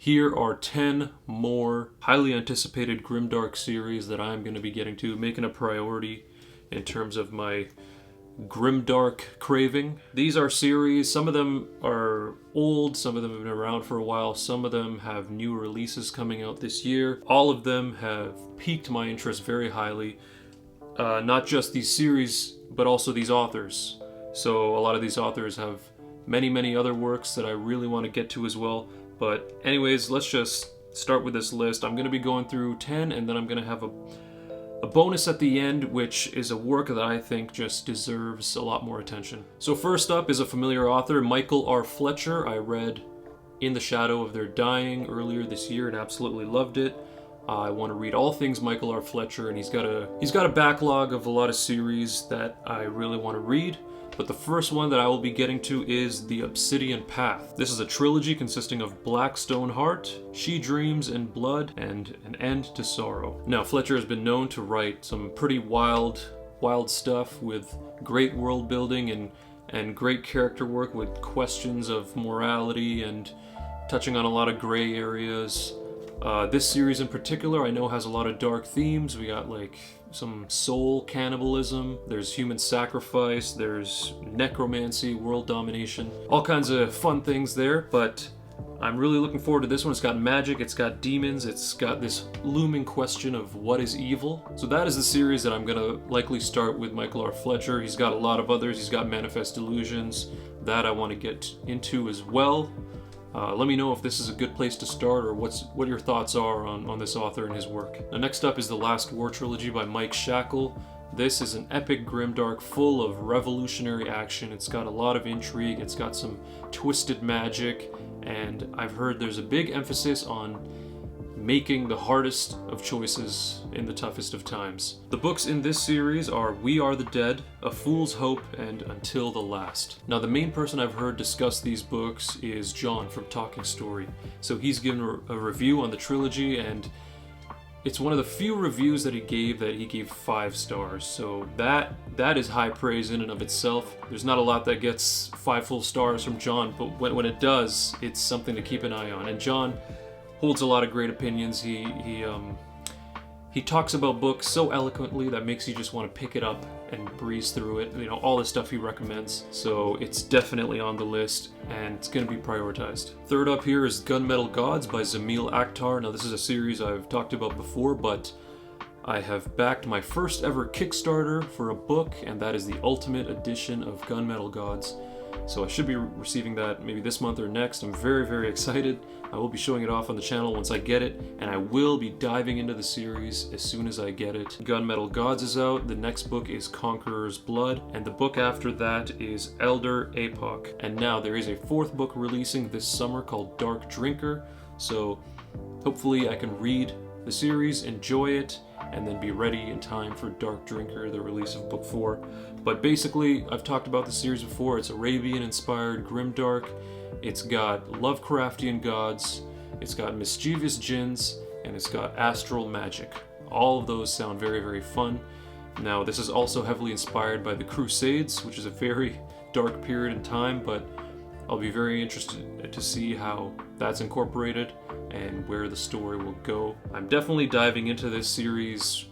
Here are 10 more highly anticipated Grimdark series that I'm going to be getting to, making a priority in terms of my Grimdark craving. These are series, some of them are old, some of them have been around for a while, some of them have new releases coming out this year. All of them have piqued my interest very highly. Not just these series, but also these authors. So a lot of these authors have many other works that I really want to get to as well. But anyways, let's just start with this list. I'm going to be going through 10, and then I'm going to have a bonus at the end, which is a work that I think just deserves a lot more attention. So first up is a familiar author, Michael R Fletcher. I read In the Shadow of Their Dying earlier this year and absolutely loved it. I want to read all things Michael R Fletcher, and he's got a backlog of a lot of series that I really want to read. But the first one that I will be getting to is The Obsidian Path. This is a trilogy consisting of Blackstone Heart, She Dreams and Blood, and An End to Sorrow. Now, Fletcher has been known to write some pretty wild stuff with great world building and great character work with questions of morality and touching on a lot of gray areas. This series in particular I know has a lot of dark themes. We got like some soul cannibalism, there's human sacrifice, there's necromancy, world domination, all kinds of fun things there, but I'm really looking forward to this one. It's got magic, it's got demons, it's got this looming question of what is evil. So that is the series that I'm gonna likely start with Michael R. Fletcher. He's got a lot of others. He's got Manifest Illusions that I want to get into as well. Let me know if this is a good place to start or what your thoughts are on this author and his work. Now, next up is The Last War Trilogy by Mike Shackle. This is an epic grimdark full of revolutionary action. It's got a lot of intrigue, it's got some twisted magic, and I've heard there's a big emphasis on making the hardest of choices in the toughest of times. The books in this series are We Are the Dead, A Fool's Hope, and Until the Last. Now, the main person I've heard discuss these books is John from Talking Story. So he's given a review on the trilogy, and it's one of the few reviews that he gave 5 stars. So that is high praise in and of itself. There's not a lot that gets 5 full stars from John, but when it does, it's something to keep an eye on. And John holds a lot of great opinions. He talks about books so eloquently that makes you just want to pick it up and breeze through it. You know, all the stuff he recommends. So it's definitely on the list, and it's going to be prioritized. Third up here is Gunmetal Gods by Zamil Akhtar. Now, this is a series I've talked about before, but I have backed my first ever Kickstarter for a book, and that is the Ultimate Edition of Gunmetal Gods. So I should be receiving that maybe this month or next. I'm very excited. I will be showing it off on the channel once I get it, and I will be diving into the series as soon as I get it. Gunmetal Gods is out, the next book is Conqueror's Blood, and the book after that is Elder Epoch. And now there is a 4th book releasing this summer called Dark Drinker, so hopefully I can read the series, enjoy it, and then be ready in time for Dark Drinker, the release of book 4. But basically, I've talked about the series before. It's Arabian-inspired grimdark. It's got Lovecraftian gods, it's got mischievous jinns, and it's got astral magic. All of those sound very fun. Now, this is also heavily inspired by the Crusades, which is a very dark period in time, but I'll be very interested to see how that's incorporated and where the story will go. I'm definitely diving into this series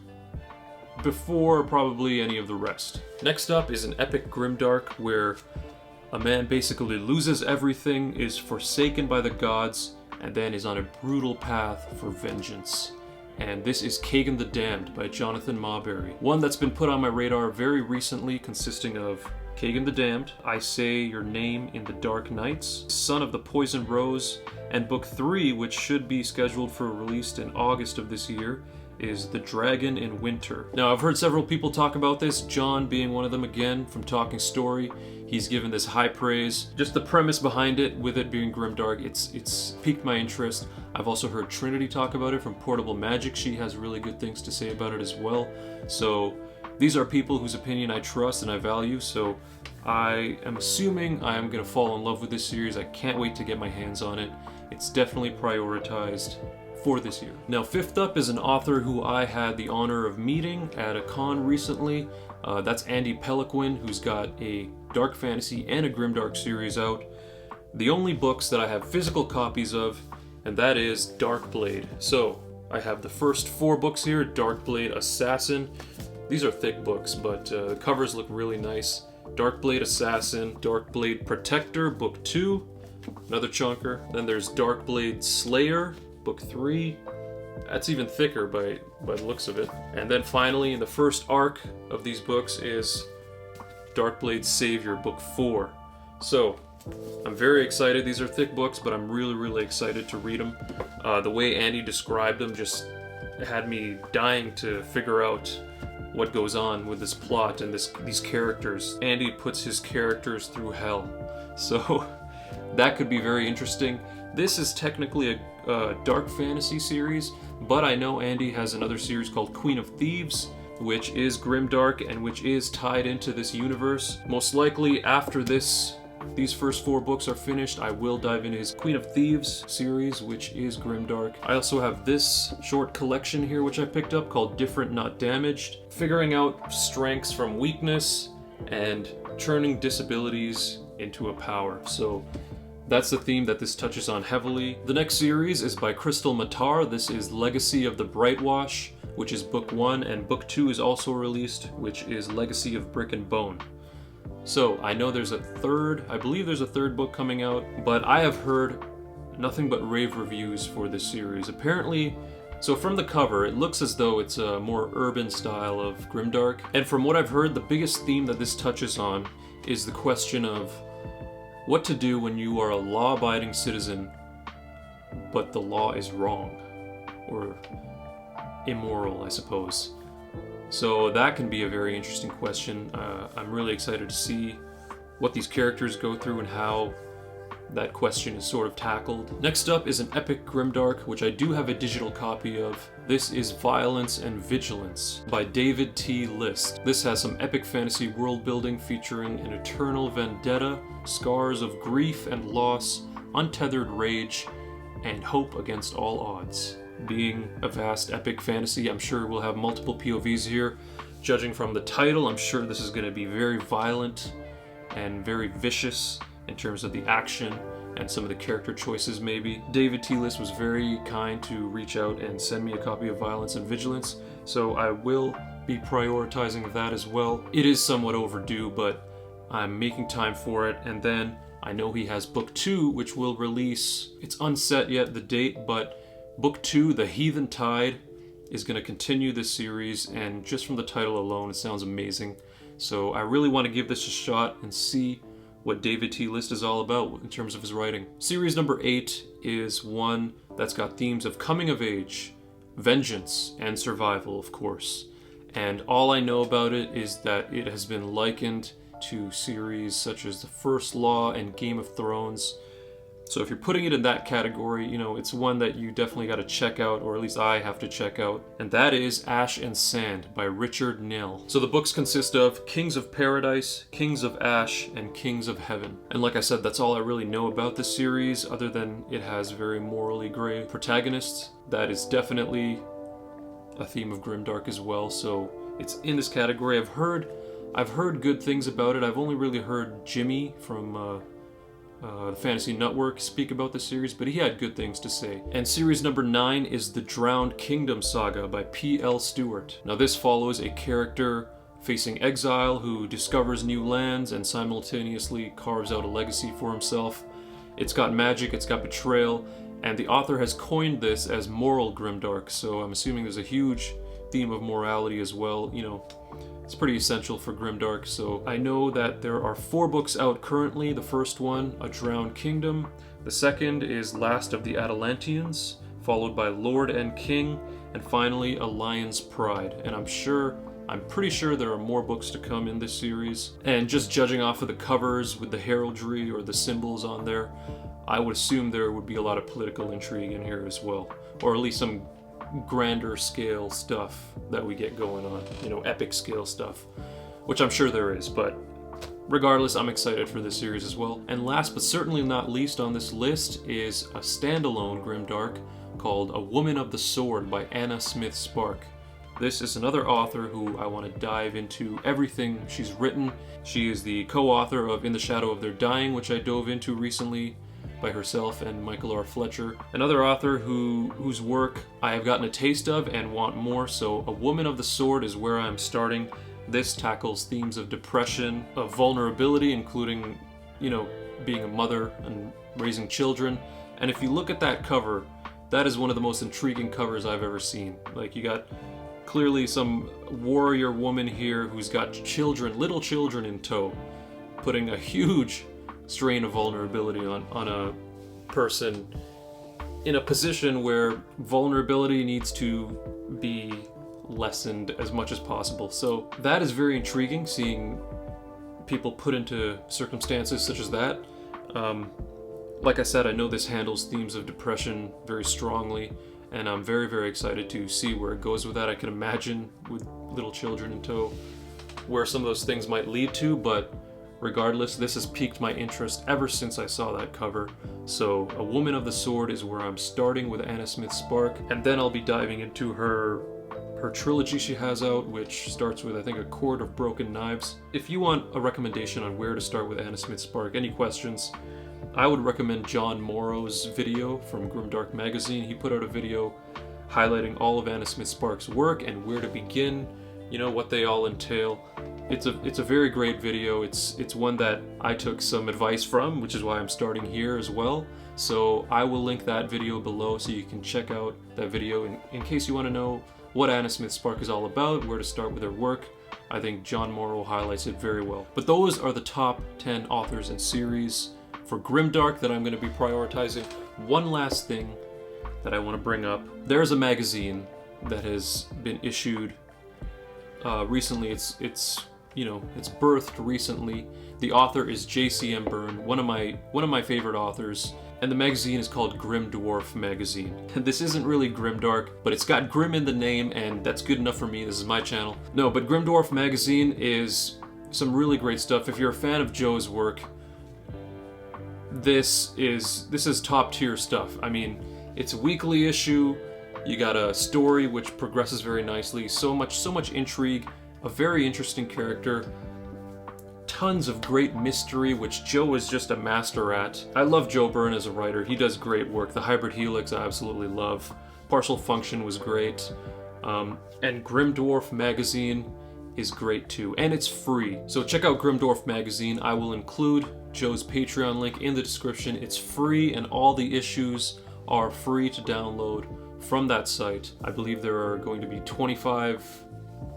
before probably any of the rest. Next up is an epic grimdark where a man basically loses everything, is forsaken by the gods, and then is on a brutal path for vengeance. And this is Kagan the Damned by Jonathan Mawberry. One that's been put on my radar very recently, consisting of Kagan the Damned, I Say Your Name in the Dark Nights, Son of the Poison Rose, and book 3, which should be scheduled for release in August of this year, is The Dragon in Winter. Now, I've heard several people talk about this, John being one of them again from Talking Story. He's given this high praise. Just the premise behind it, with it being grimdark, it's piqued my interest. I've also heard Trinity talk about it from Portable Magic. She has really good things to say about it as well. So these are people whose opinion I trust and I value, so I am assuming I am going to fall in love with this series. I can't wait to get my hands on it. It's definitely prioritized for this year. Now, 5th up is an author who I had the honor of meeting at a con recently. That's Andy Peloquin, who's got a dark fantasy and a grimdark series out. The only books that I have physical copies of and that is Darkblade. So, I have the first 4 books here, Darkblade Assassin. These are thick books, but the covers look really nice. Darkblade Assassin, Darkblade Protector, Book 2, another chunker. Then there's Darkblade Slayer, Book 3. That's even thicker by the looks of it. And then finally, in the first arc of these books is Darkblade Savior, Book 4. So, I'm very excited. These are thick books, but I'm really excited to read them. The way Andy described them just had me dying to figure out what goes on with this plot and these characters. Andy puts his characters through hell. So, that could be very interesting. This is technically a dark fantasy series, but I know Andy has another series called Queen of Thieves, which is grimdark and which is tied into this universe. Most likely after these first 4 books are finished, I will dive into his Queen of Thieves series, which is grimdark. I also have this short collection here which I picked up called Different Not Damaged, figuring out strengths from weakness and turning disabilities into a power. So that's the theme that this touches on heavily. The next series is by Crystal Matar. This is Legacy of the Brightwash, which is book 1, and book 2 is also released, which is Legacy of Brick and Bone. So I know I believe there's a third book coming out, but I have heard nothing but rave reviews for this series. Apparently, so from the cover, it looks as though it's a more urban style of grimdark. And from what I've heard, the biggest theme that this touches on is the question of what to do when you are a law-abiding citizen, but the law is wrong, or immoral, I suppose. So that can be a very interesting question. I'm really excited to see what these characters go through and how that question is sort of tackled. Next up is an epic grimdark, which I do have a digital copy of. This is Violence and Vigilance by David T. List. This has some epic fantasy world building featuring an eternal vendetta, scars of grief and loss, untethered rage, and hope against all odds. Being a vast epic fantasy, I'm sure we'll have multiple POVs here. Judging from the title, I'm sure this is going to be very violent and very vicious in terms of the action and some of the character choices maybe. David T. List was very kind to reach out and send me a copy of Violence and Vigilance, so I will be prioritizing that as well. It is somewhat overdue, but I'm making time for it, and then I know he has book 2, which will release. It's unset yet, the date, but Book 2, The Heathen Tide, is going to continue this series, and just from the title alone, it sounds amazing. So I really want to give this a shot and see what David T. List is all about in terms of his writing. Series number 8 is one that's got themes of coming of age, vengeance, and survival, of course. And all I know about it is that it has been likened to series such as The First Law and Game of Thrones. So if you're putting it in that category, you know, it's one that you definitely got to check out, or at least I have to check out. And that is Ash and Sand by Richard Nill. So the books consist of Kings of Paradise, Kings of Ash, and Kings of Heaven. And like I said, that's all I really know about this series, other than it has very morally gray protagonists. That is definitely a theme of grimdark as well, so it's in this category. I've heard good things about it. I've only really heard Jimmy from the Fantasy Network speak about the series, but he had good things to say. And series number 9 is The Drowned Kingdom Saga by P.L. Stewart. Now this follows a character facing exile who discovers new lands and simultaneously carves out a legacy for himself. It's got magic, it's got betrayal, and the author has coined this as moral grimdark, so I'm assuming there's a huge theme of morality as well. You know, it's pretty essential for grimdark. So I know that there are 4 books out currently. The first one, A Drowned Kingdom. The second is Last of the Atalanteans, followed by Lord and King, and finally A Lion's Pride. And I'm pretty sure there are more books to come in this series. And just judging off of the covers with the heraldry or the symbols on there, I would assume there would be a lot of political intrigue in here as well, or at least some grander scale stuff that we get going on, you know, epic scale stuff, which I'm sure there is, but regardless, I'm excited for this series as well. And last but certainly not least on this list is a standalone grimdark called A Woman of the Sword by Anna Smith Spark. This is another author who I want to dive into everything she's written. She is the co-author of In the Shadow of Their Dying, which I dove into recently. by herself and Michael R Fletcher. Another author whose work I have gotten a taste of and want more, so A Woman of the Sword is where I'm starting. This tackles themes of depression, of vulnerability, including, you know, being a mother and raising children. And if you look at that cover, that is one of the most intriguing covers I've ever seen. Like, you got clearly some warrior woman here who's got children, little children in tow, putting a huge strain of vulnerability on a person in a position where vulnerability needs to be lessened as much as possible. So that is very intriguing, seeing people put into circumstances such as that. Like I said, I know this handles themes of depression very strongly, and I'm very, very excited to see where it goes with that. I can imagine, with little children in tow, where some of those things might lead to, but regardless, this has piqued my interest ever since I saw that cover. So A Woman of the Sword is where I'm starting with Anna Smith Spark, and then I'll be diving into her trilogy she has out, which starts with, I think, A Court of Broken Knives. If you want a recommendation on where to start with Anna Smith Spark, any questions, I would recommend John Mauro's video from Grimdark Magazine. He put out a video highlighting all of Anna Smith Spark's work and where to begin, you know, what they all entail. It's a very great video. It's one that I took some advice from, which is why I'm starting here as well. So I will link that video below so you can check out that video in case you want to know what Anna Smith Spark is all about, where to start with her work. I think John Mauro highlights it very well. But those are the top 10 authors and series for Grimdark that I'm going to be prioritizing. One last thing that I want to bring up. There's a magazine that has been issued recently. It's birthed recently. The author is J.C.M. Byrne, one of my favorite authors, and the magazine is called Grim Dwarf Magazine. This isn't really grimdark, but it's got grim in the name, and that's good enough for me. This is my channel. No, but Grim Dwarf Magazine is some really great stuff. If you're a fan of Joe's work, this is top tier stuff. I mean, it's a weekly issue. You got a story which progresses very nicely. So much intrigue. A very interesting character. Tons of great mystery, which Joe is just a master at. I love Joe Byrne as a writer. He does great work. The Hybrid Helix I absolutely love. Partial Function was great. And Grim Dwarf Magazine is great too. And it's free. So check out Grim Dwarf Magazine. I will include Joe's Patreon link in the description. It's free, and all the issues are free to download from that site. I believe there are going to be 25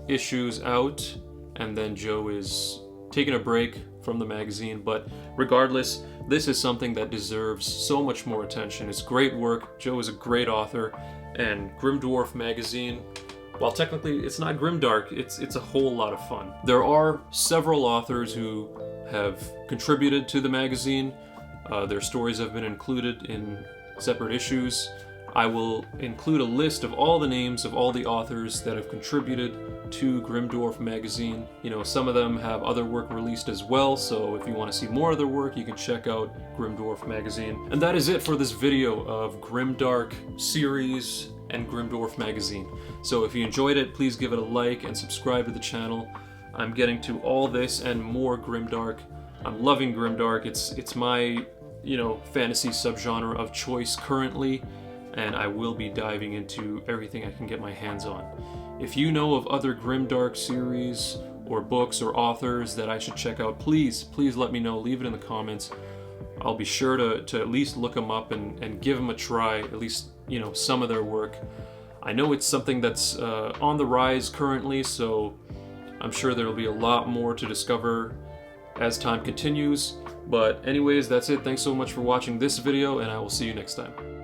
issues out, and then Joe is taking a break from the magazine. But regardless, this is something that deserves so much more attention. It's great work. Joe is a great author, and Grim Dwarf Magazine, while technically it's not grimdark, it's a whole lot of fun. There are several authors who have contributed to the magazine. Their stories have been included in separate issues. I will include a list of all the names of all the authors that have contributed to Grim Dwarf Magazine. You know, some of them have other work released as well, so if you want to see more of their work, you can check out Grim Dwarf Magazine. And that is it for this video of Grimdark series and Grim Dwarf Magazine. So if you enjoyed it, please give it a like and subscribe to the channel. I'm getting to all this and more Grimdark. I'm loving Grimdark. It's my, fantasy subgenre of choice currently, and I will be diving into everything I can get my hands on. If you know of other Grimdark series or books or authors that I should check out, please let me know. Leave it in the comments. I'll be sure to at least look them up and give them a try, at least, some of their work. I know it's something that's on the rise currently, so I'm sure there'll be a lot more to discover as time continues. But anyways, that's it. Thanks so much for watching this video, and I will see you next time.